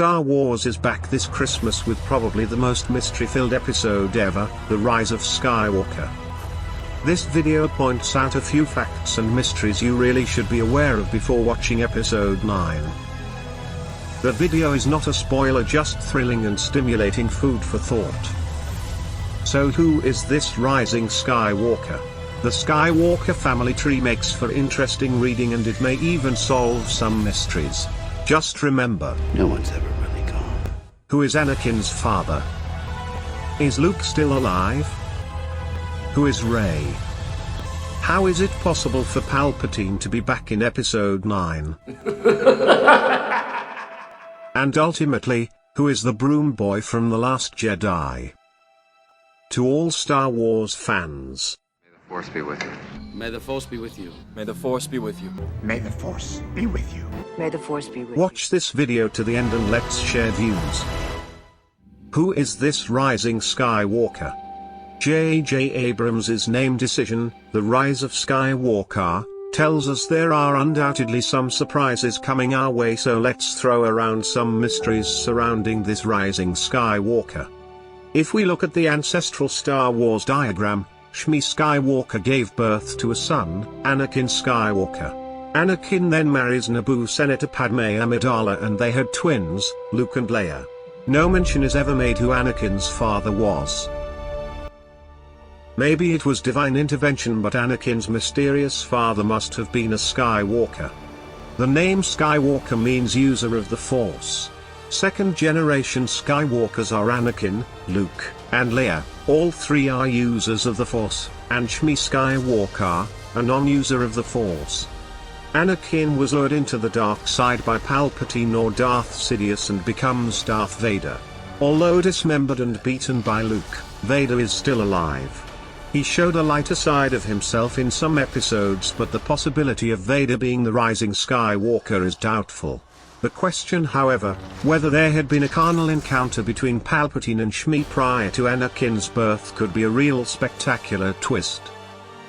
Star Wars is back this Christmas with probably the most mystery-filled episode ever, The Rise of Skywalker. This video points out a few facts and mysteries you really should be aware of before watching episode 9. The video is not a spoiler, just thrilling and stimulating food for thought. So who is this Rising Skywalker? The Skywalker family tree makes for interesting reading, and it may even solve some mysteries. Just remember, no one's ever really gone. Who is Anakin's father? Is Luke still alive? Who is Rey? How is it possible for Palpatine to be back in episode 9? And ultimately, who is the Broom boy from The Last Jedi? To all Star Wars fans, may the Force be with you. May the Force be with you. May the Force be with you. May the Force be with you. May the Force be with you. Watch this video to the end and let's share views. Who is this Rising Skywalker? J.J. Abrams' name decision, The Rise of Skywalker, tells us there are undoubtedly some surprises coming our way, so let's throw around some mysteries surrounding this Rising Skywalker. If we look at the Ancestral Star Wars diagram, Shmi Skywalker gave birth to a son, Anakin Skywalker. Anakin then marries Naboo Senator Padme Amidala, and they had twins, Luke and Leia. No mention is ever made who Anakin's father was. Maybe it was divine intervention, but Anakin's mysterious father must have been a Skywalker. The name Skywalker means user of the Force. Second-generation Skywalkers are Anakin, Luke, and Leia. All three are users of the Force, and Shmi Skywalker, a non-user of the Force. Anakin was lured into the dark side by Palpatine or Darth Sidious and becomes Darth Vader. Although dismembered and beaten by Luke, Vader is still alive. He showed a lighter side of himself in some episodes, but the possibility of Vader being the Rising Skywalker is doubtful. The question, however, whether there had been a carnal encounter between Palpatine and Shmi prior to Anakin's birth could be a real spectacular twist.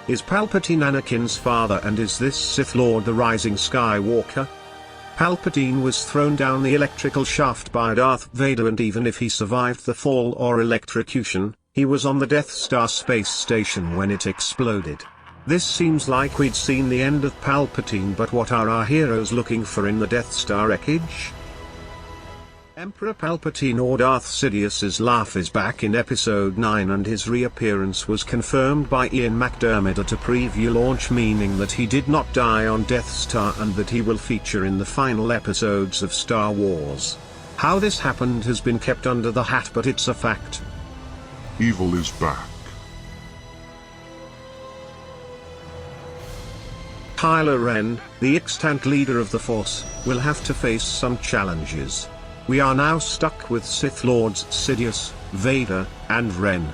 Is Palpatine Anakin's father, and is this Sith Lord the Rising Skywalker? Palpatine was thrown down the electrical shaft by Darth Vader, and even if he survived the fall or electrocution, he was on the Death Star space station when it exploded. This seems like we'd seen the end of Palpatine, but what are our heroes looking for in the Death Star wreckage? Emperor Palpatine or Darth Sidious's laugh is back in episode 9, and his reappearance was confirmed by Ian McDiarmid at a preview launch, meaning that he did not die on Death Star and that he will feature in the final episodes of Star Wars. How this happened has been kept under the hat, but it's a fact. Evil is back. Kylo Ren, the extant leader of the Force, will have to face some challenges. We are now stuck with Sith Lords Sidious, Vader, and Ren.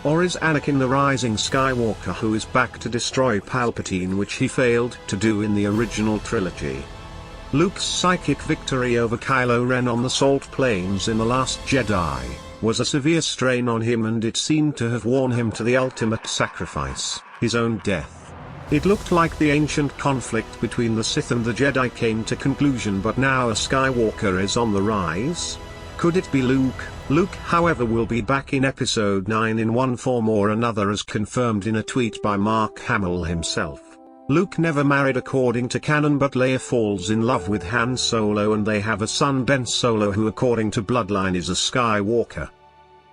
Or is Anakin the Rising Skywalker who is back to destroy Palpatine, which he failed to do in the original trilogy? Luke's psychic victory over Kylo Ren on the Salt Plains in The Last Jedi was a severe strain on him, and it seemed to have worn him to the ultimate sacrifice, his own death. It looked like the ancient conflict between the Sith and the Jedi came to conclusion, but now a Skywalker is on the rise. Could it be Luke? Luke, however, will be back in episode 9 in one form or another, as confirmed in a tweet by Mark Hamill himself. Luke never married according to canon, but Leia falls in love with Han Solo, and they have a son, Ben Solo, who according to bloodline is a Skywalker.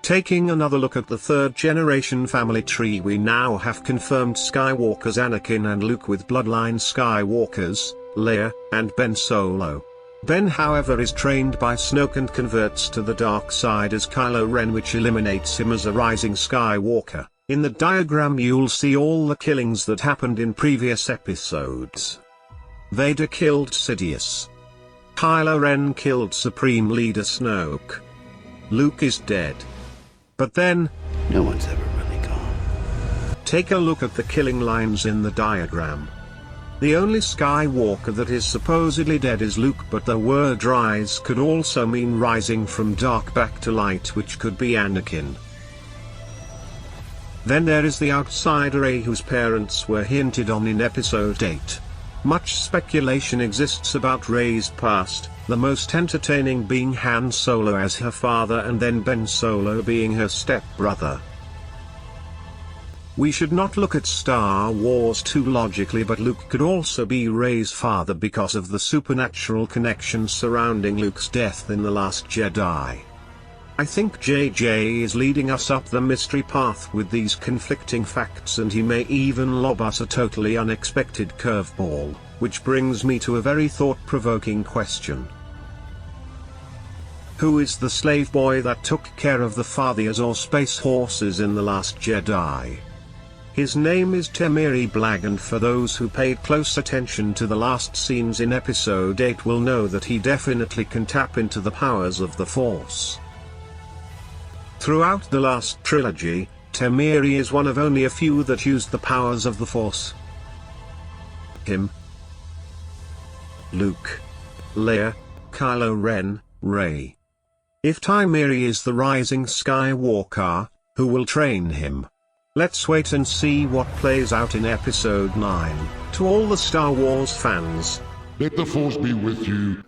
Taking another look at the third-generation family tree, we now have confirmed Skywalkers Anakin and Luke with bloodline Skywalkers, Leia, and Ben Solo. Ben, however, is trained by Snoke and converts to the dark side as Kylo Ren, which eliminates him as a Rising Skywalker. In the diagram you'll see all the killings that happened in previous episodes. Vader killed Sidious. Kylo Ren killed Supreme Leader Snoke. Luke is dead. But then, no one's ever really gone. Take a look at the killing lines in the diagram. The only Skywalker that is supposedly dead is Luke, but the word rise could also mean rising from dark back to light, which could be Anakin. Then there is the outsider Rey, whose parents were hinted on in episode 8. Much speculation exists about Rey's past, The most entertaining being Han Solo as her father and then Ben Solo being her stepbrother. We should not look at Star Wars too logically, but Luke could also be Rey's father because of the supernatural connection surrounding Luke's death in The Last Jedi. I think JJ is leading us up the mystery path with these conflicting facts, and he may even lob us a totally unexpected curveball, which brings me to a very thought-provoking question. Who is the slave boy that took care of the fathiers or space horses in The Last Jedi? His name is Temiri Blag, and for those who paid close attention to the last scenes in Episode 8 will know that he definitely can tap into the powers of the Force. Throughout the last trilogy, Temiri is one of only a few that used the powers of the Force. Him, Luke, Leia, Kylo Ren, Rey. If Temiri is the Rising Skywalker, who will train him? Let's wait and see what plays out in Episode 9. To all the Star Wars fans, Let the Force be with you.